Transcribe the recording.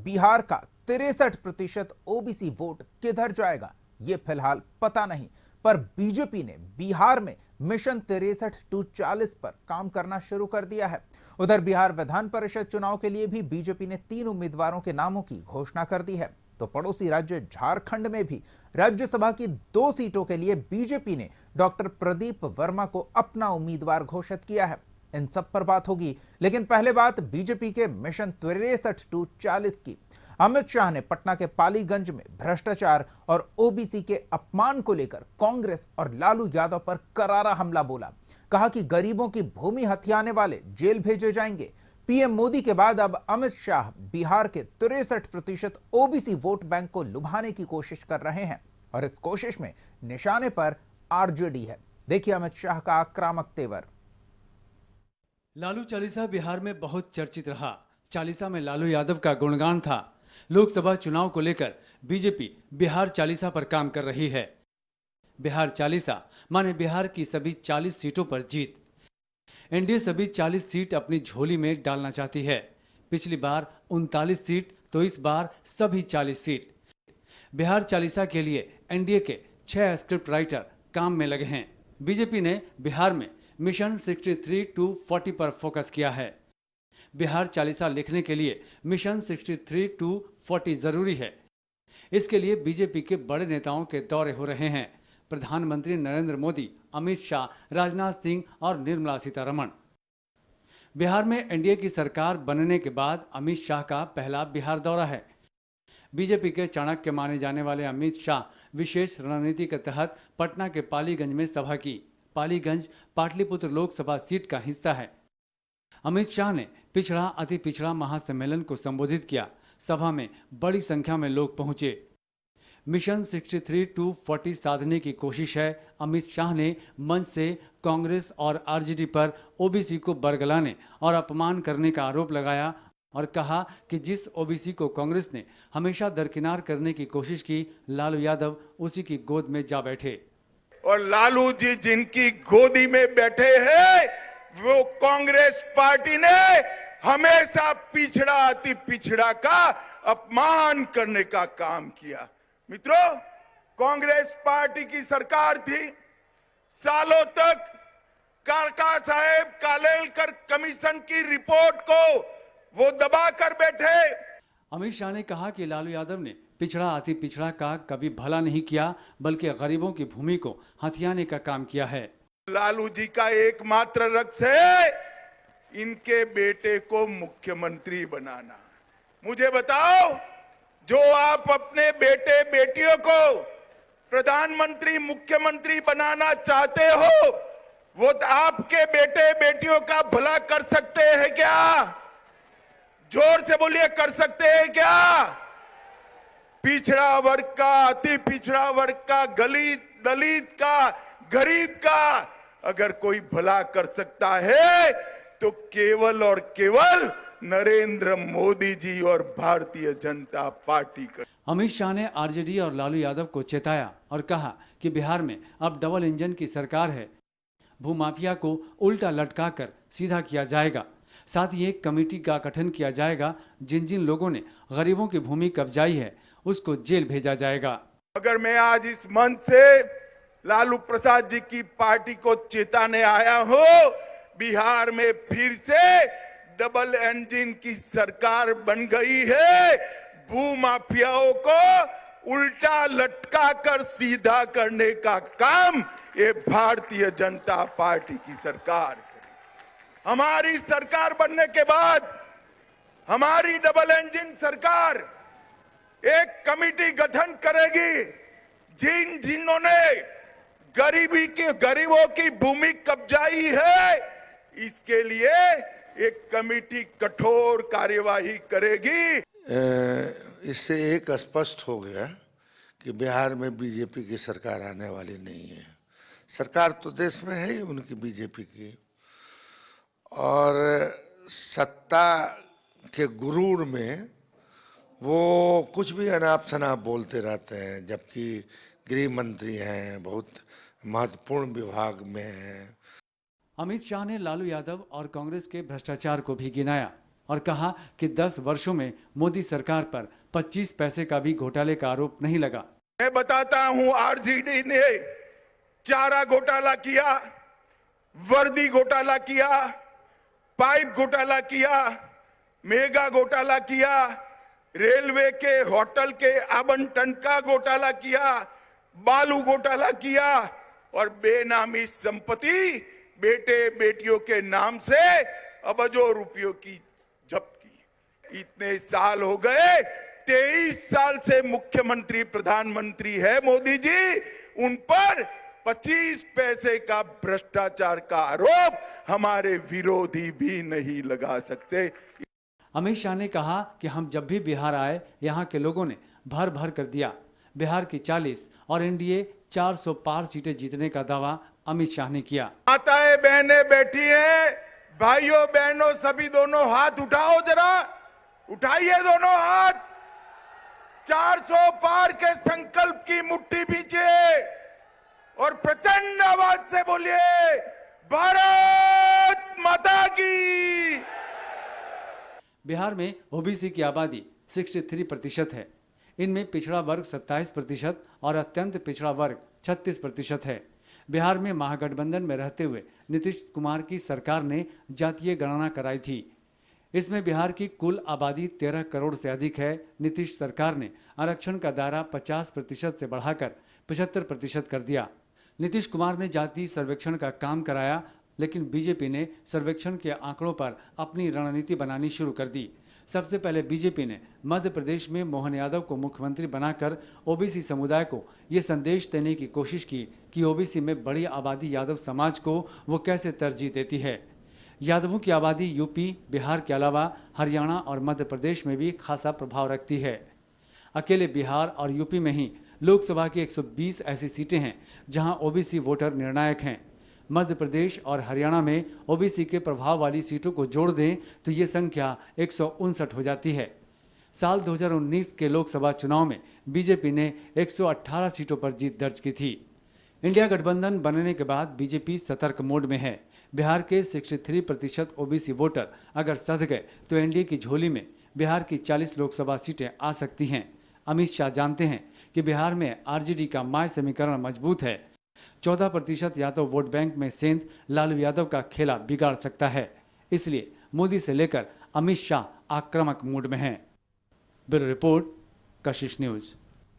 बिहार का 63% OBC vote किधर जाएगा ये फिलहाल पता नहीं, पर बीजेपी ने बिहार में मिशन 63-40 पर काम करना शुरू कर दिया है। उधर बिहार विधान परिषद चुनाव के लिए भी बीजेपी ने 3 उम्मीदवारों के नामों की घोषणा कर दी है। तो पड़ोसी राज्य झारखंड में भी राज्यसभा की 2 सीटों के लिए बीजेपी ने डॉक्टर प्रदीप वर्मा को अपना उम्मीदवार घोषित किया है। इन सब पर बात होगी, लेकिन पहले बात बीजेपी के मिशन 63-40 की। अमित शाह ने पटना के पालीगंज में भ्रष्टाचार और ओबीसी के अपमान को लेकर कांग्रेस और लालू यादव पर करारा हमला बोला। कहा कि गरीबों की भूमि हथियाने वाले जेल भेजे जाएंगे। पीएम मोदी के बाद अब अमित शाह बिहार के 63% ओबीसी वोट बैंक को लुभाने की कोशिश कर रहे हैं और इस कोशिश में निशाने पर आरजेडी है। देखिए अमित शाह का आक्रामक तेवर। लालू चालीसा बिहार में बहुत चर्चित रहा। चालीसा में लालू यादव का गुणगान था। लोकसभा चुनाव को लेकर बीजेपी बिहार चालीसा पर काम कर रही है। बिहार चालीसा माने बिहार की सभी 40 सीटों पर जीत। एनडीए सभी 40 सीट अपनी झोली में डालना चाहती है। पिछली बार 39 सीट, तो इस बार सभी 40 सीट। बिहार चालीसा के लिए एनडीए के 6 स्क्रिप्ट राइटर काम में लगे हैं। बीजेपी ने बिहार में मिशन 63-40 पर फोकस किया है। बिहार चालीसा लिखने के लिए मिशन 63-40 जरूरी है। इसके लिए बीजेपी के बड़े नेताओं के दौरे हो रहे हैं। प्रधानमंत्री नरेंद्र मोदी, अमित शाह, राजनाथ सिंह और निर्मला सीतारमण। बिहार में एनडीए की सरकार बनने के बाद अमित शाह का पहला बिहार दौरा है। बीजेपी के चाणक्य माने जाने वाले अमित शाह विशेष रणनीति के तहत पटना के पालीगंज में सभा की। पालीगंज पाटलिपुत्र लोकसभा सीट का हिस्सा है। अमित शाह ने पिछड़ा अति पिछड़ा महासम्मेलन को संबोधित किया। सभा में बड़ी संख्या में लोग पहुंचे। मिशन 63-40 साधने की कोशिश है। अमित शाह ने मंच से कांग्रेस और आरजेडी पर ओबीसी को बरगलाने और अपमान करने का आरोप लगाया और कहा कि जिस ओबीसी को कांग्रेस ने हमेशा दरकिनार करने की कोशिश की, लालू यादव उसी की गोद में जा बैठे। और लालू जी जिनकी गोदी में बैठे हैं, वो कांग्रेस पार्टी ने हमेशा पिछड़ा अति पिछड़ा का अपमान करने का काम किया। मित्रों, कांग्रेस पार्टी की सरकार थी। सालों तक काका साहेब कालेलकर कमीशन की रिपोर्ट को वो दबा कर बैठे। अमित शाह ने कहा कि लालू यादव ने पिछड़ा अति पिछड़ा का कभी भला नहीं किया, बल्कि गरीबों की भूमि को हथियाने का काम किया है। लालू जी का एकमात्र लक्ष्य है इनके बेटे को मुख्यमंत्री बनाना। मुझे बताओ, जो आप अपने बेटे बेटियों को प्रधानमंत्री मुख्यमंत्री बनाना चाहते हो, वो आपके बेटे बेटियों का भला कर सकते हैं क्या? जोर से बोलिए, कर सकते हैं क्या? पिछड़ा वर्ग का, अति पिछड़ा वर्ग का, दलित का, गरीब का अगर कोई भला कर सकता है तो केवल और केवल नरेंद्र मोदी जी और भारतीय जनता पार्टी का। अमित शाह ने आरजेडी और लालू यादव को चेताया और कहा कि बिहार में अब डबल इंजन की सरकार है। भूमाफिया को उल्टा लटकाकर सीधा किया जाएगा। साथ ही एक कमेटी का गठन किया जाएगा। जिन जिन लोगों ने गरीबों की भूमि कब्जाई है उसको जेल भेजा जाएगा। अगर मैं आज इस मंच से लालू प्रसाद जी की पार्टी को चेताने आया हूं, बिहार में फिर से डबल इंजन की सरकार बन गई है। भूमाफियाओं को उल्टा लटका कर सीधा करने का काम ये भारतीय जनता पार्टी की सरकार करेगी। हमारी सरकार बनने के बाद हमारी डबल इंजन सरकार एक कमेटी गठन करेगी। जिन्होंने गरीबों की भूमि कब्जाई है, इसके लिए एक कमेटी कठोर कार्यवाही करेगी। इससे एक स्पष्ट हो गया कि बिहार में बीजेपी की सरकार आने वाली नहीं है। सरकार तो देश में है ही उनकी बीजेपी की, और सत्ता के गुरूर में वो कुछ भी अनाप शनाप बोलते रहते हैं, जबकि गृह मंत्री हैं, बहुत महत्वपूर्ण विभाग में हैं। अमित शाह ने लालू यादव और कांग्रेस के भ्रष्टाचार को भी गिनाया। और कहा कि 10 वर्षों में मोदी सरकार पर 25 पैसे का भी घोटाले का आरोप नहीं लगा। मैं बताता हूं, आरजेडी ने चारा घोटाला किया, वर्दी घोटाला किया, पाइप घोटाला किया, मेगा घोटाला किया, रेलवे के होटल के आवंटन का घोटाला किया, बालू घोटाला किया और बेनामी संपत्ति बेटे बेटियों के नाम से अरबों रुपयों की जब्त की। इतने साल हो गए, 23 साल से मुख्यमंत्री प्रधानमंत्री है मोदी जी, उन पर 25 पैसे का भ्रष्टाचार का आरोप हमारे विरोधी भी नहीं लगा सकते। अमित शाह ने कहा कि हम जब भी बिहार आए, यहाँ के लोगों ने भर भर कर दिया। बिहार की 40 और एनडीए 400 पार सीटें जीतने का दावा अमित शाह ने किया। माताएं बहनें बैठी हैं, भाइयों बहनों सभी दोनों हाथ उठाओ, जरा उठाइए दोनों हाथ। 400 पार के संकल्प की मुट्ठी पीछे और प्रचंड आवाज से बोलिए, भारत माता की। बिहार में ओबीसी की आबादी 63% है। इनमें पिछड़ा वर्ग 27% और अत्यंत पिछड़ा वर्ग 36% है। बिहार में महागठबंधन में रहते हुए नीतीश कुमार की सरकार ने जातीय गणना कराई थी। इसमें बिहार की कुल आबादी 13 करोड़ से अधिक है। नीतीश सरकार ने आरक्षण का दायरा 50% से बढ़ाकर 75% कर दिया। नीतीश कुमार ने जाति सर्वेक्षण का काम कराया, लेकिन बीजेपी ने सर्वेक्षण के आंकड़ों पर अपनी रणनीति बनानी शुरू कर दी। सबसे पहले बीजेपी ने मध्य प्रदेश में मोहन यादव को मुख्यमंत्री बनाकर ओबीसी समुदाय को ये संदेश देने की कोशिश की कि ओबीसी में बड़ी आबादी यादव समाज को वो कैसे तरजीह देती है। यादवों की आबादी यूपी, बिहार के अलावा हरियाणा और मध्य प्रदेश में भी खासा प्रभाव रखती है। अकेले बिहार और यूपी में ही लोकसभा की 120 ऐसी सीटें हैं जहां ओबीसी वोटर निर्णायक हैं। मध्य प्रदेश और हरियाणा में ओबीसी के प्रभाव वाली सीटों को जोड़ दें तो ये संख्या 159 हो जाती है। साल 2019 के लोकसभा चुनाव में बीजेपी ने 118 सीटों पर जीत दर्ज की थी। इंडिया गठबंधन बनने के बाद बीजेपी सतर्क मोड में है। बिहार के 63% ओबीसी वोटर अगर सध गए तो एनडीए की झोली में बिहार की 40 लोकसभा सीटें आ सकती हैं। अमित शाह जानते हैं कि बिहार में आरजेडी का माय समीकरण मजबूत है। 14% यादव वोट बैंक में सेंध लालू यादव का खेला बिगाड़ सकता है। इसलिए मोदी से लेकर अमित शाह आक्रामक मूड में हैं। ब्यूरो रिपोर्ट, कशिश न्यूज।